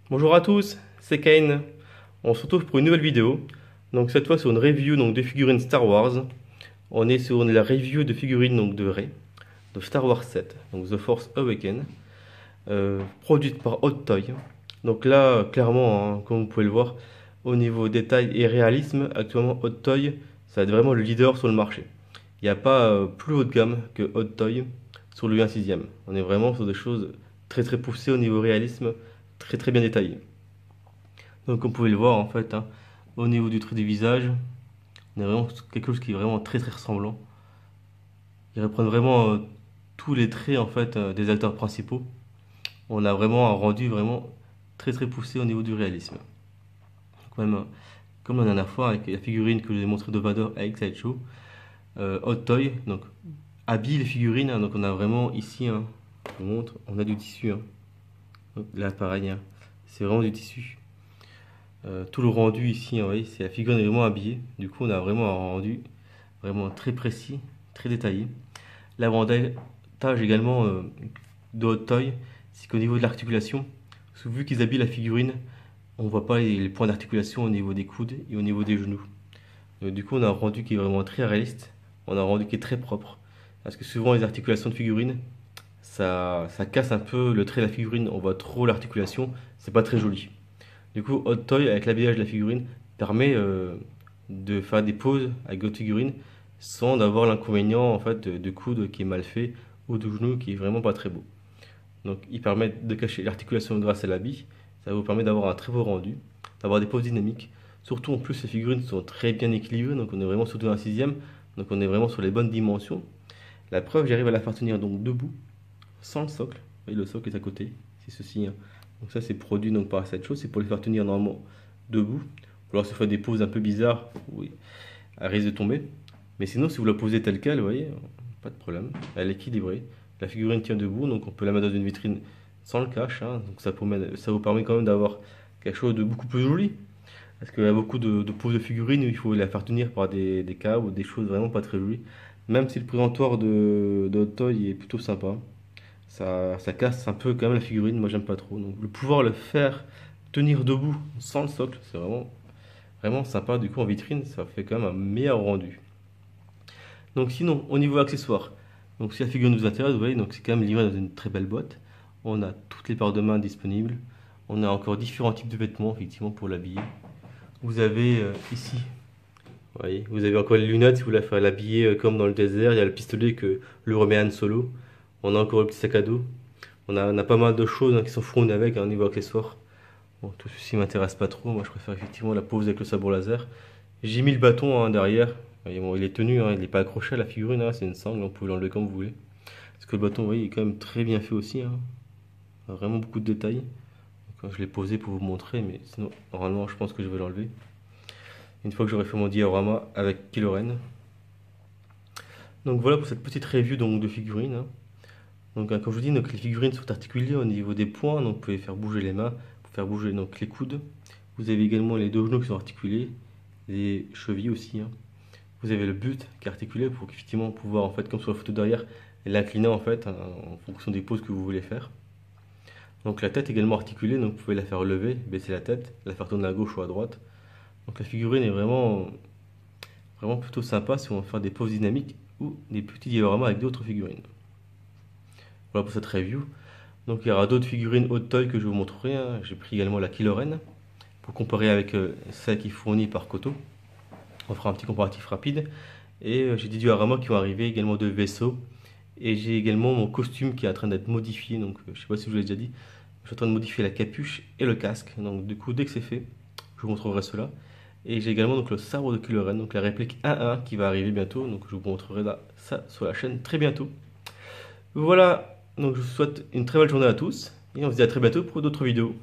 Bonjour à tous, c'est Kane. On se retrouve pour une nouvelle vidéo. Donc cette fois sur une review de figurines Star Wars. On est sur la review de figurines de Rey, de Star Wars 7, donc The Force Awakens, produite par Hot Toy. Donc là, clairement, hein, comme vous pouvez le voir, au niveau détail et réalisme, actuellement Hot Toy, ça va être vraiment le leader sur le marché. Il n'y a pas plus haut de gamme que Hot Toy sur le 1/6. On est vraiment sur des choses très très poussées au niveau réalisme, très très bien détaillées. Donc comme vous pouvez le voir en fait, hein, au niveau du trait du visage, on a vraiment quelque chose qui est vraiment très très ressemblant. Ils reprennent vraiment tous les traits en fait des acteurs principaux. On a vraiment un rendu vraiment très très poussé au niveau du réalisme. Donc même comme la dernière fois avec la figurine que je vous ai montré de Vader avec Sideshow, Hot Toy donc habille les figurines. Hein, donc on a vraiment ici, hein, je vous montre, on a du tissu. Hein. Donc là pareil, hein, c'est vraiment du tissu. Tout le rendu ici, hein, vous voyez, c'est la figurine est vraiment habillée. Du coup, on a vraiment un rendu vraiment très précis, très détaillé. L'avantage également de Hot Toy, c'est qu'au niveau de l'articulation, vu qu'ils habillent la figurine, on voit pas les points d'articulation au niveau des coudes et au niveau des genoux. Du coup, on a un rendu qui est vraiment très réaliste. On a un rendu qui est très propre. Parce que souvent, les articulations de figurines, ça casse un peu le trait de la figurine. On voit trop l'articulation, c'est pas très joli. Du coup, Hot Toy, avec l'habillage de la figurine, permet de faire des poses avec votre figurine sans avoir l'inconvénient en fait de coude qui est mal fait ou de genou qui est vraiment pas très beau. Donc, ils permettent de cacher l'articulation grâce à l'habit. Ça vous permet d'avoir un très beau rendu, d'avoir des poses dynamiques. Surtout en plus, les figurines sont très bien équilibrées, donc on est vraiment sur un 6ème, donc on est vraiment sur les bonnes dimensions. La preuve, j'arrive à la faire tenir donc debout, sans le socle. Vous voyez, le socle est à côté, c'est ceci. Hein. Donc ça, c'est produit donc par cette chose, c'est pour les faire tenir normalement debout. Ou alors, ça fait des poses un peu bizarres, oui, elle risque de tomber. Mais sinon, si vous la posez telle quelle, vous voyez, pas de problème. Elle est équilibrée. La figurine tient debout, donc on peut la mettre dans une vitrine sans le cache. Hein. Donc ça vous permet quand même d'avoir quelque chose de beaucoup plus joli. Parce qu'il y a beaucoup de poses de figurines où il faut la faire tenir par des câbles ou des choses vraiment pas très jolies. Même si le présentoir de Hot Toy est plutôt sympa, ça casse un peu quand même la figurine, moi j'aime pas trop. Donc le pouvoir le faire tenir debout sans le socle, c'est vraiment, vraiment sympa. Du coup en vitrine, ça fait quand même un meilleur rendu. Donc sinon, au niveau accessoires, donc si la figurine nous intéresse, vous voyez, donc c'est quand même livré dans une très belle boîte. On a toutes les paires de mains disponibles. On a encore différents types de vêtements, effectivement, pour l'habiller. Vous avez ici, vous voyez, vous avez encore les lunettes si vous voulez faire l'habiller comme dans le désert. Il y a le pistolet que le remet Han Solo. On a encore le petit sac à dos. On a pas mal de choses hein, qui sont fournies avec, hein, au niveau accessoires. Bon, tout ceci m'intéresse pas trop. Moi, je préfère effectivement la pose avec le sabre laser. J'ai mis le bâton hein, derrière. Et bon, il est tenu, hein, il n'est pas accroché à la figurine. Hein, c'est une sangle, on peut l'enlever comme vous voulez. Parce que le bâton, vous voyez, il est quand même très bien fait aussi. Hein. Vraiment beaucoup de détails. Donc, je l'ai posé pour vous montrer, mais sinon, normalement, je pense que je vais l'enlever. Une fois que j'aurai fait mon diorama avec Kylo Ren. Donc voilà pour cette petite review donc, de figurines. Hein. Donc, comme je vous dis, donc, les figurines sont articulées au niveau des poings, donc vous pouvez faire bouger les mains, faire bouger donc, les coudes. Vous avez également les deux genoux qui sont articulés, les chevilles aussi. Hein. Vous avez le buste qui est articulé pour effectivement pouvoir, en fait, comme sur la photo derrière, l'incliner en fait en fonction des poses que vous voulez faire. Donc la tête également articulée, donc vous pouvez la faire lever, baisser la tête, la faire tourner à gauche ou à droite. Donc la figurine est vraiment, vraiment plutôt sympa si on veut faire des poses dynamiques ou des petits dioramas avec d'autres figurines. Voilà pour cette review. Donc il y aura d'autres figurines Hot Toy que je vous montrerai. Hein. J'ai pris également la Kylo Ren pour comparer avec celle qui est fournie par Koto. On fera un petit comparatif rapide. Et j'ai des dioramas qui vont arriver également de vaisseaux. Et j'ai également mon costume qui est en train d'être modifié. Donc je ne sais pas si je vous l'ai déjà dit. Je suis en train de modifier la capuche et le casque. Donc du coup dès que c'est fait, je vous montrerai cela. Et j'ai également donc le sabre de Kylo Ren, donc la réplique 1-1 qui va arriver bientôt. Donc je vous montrerai là, ça sur la chaîne très bientôt. Voilà, donc je vous souhaite une très belle journée à tous et on se dit à très bientôt pour d'autres vidéos.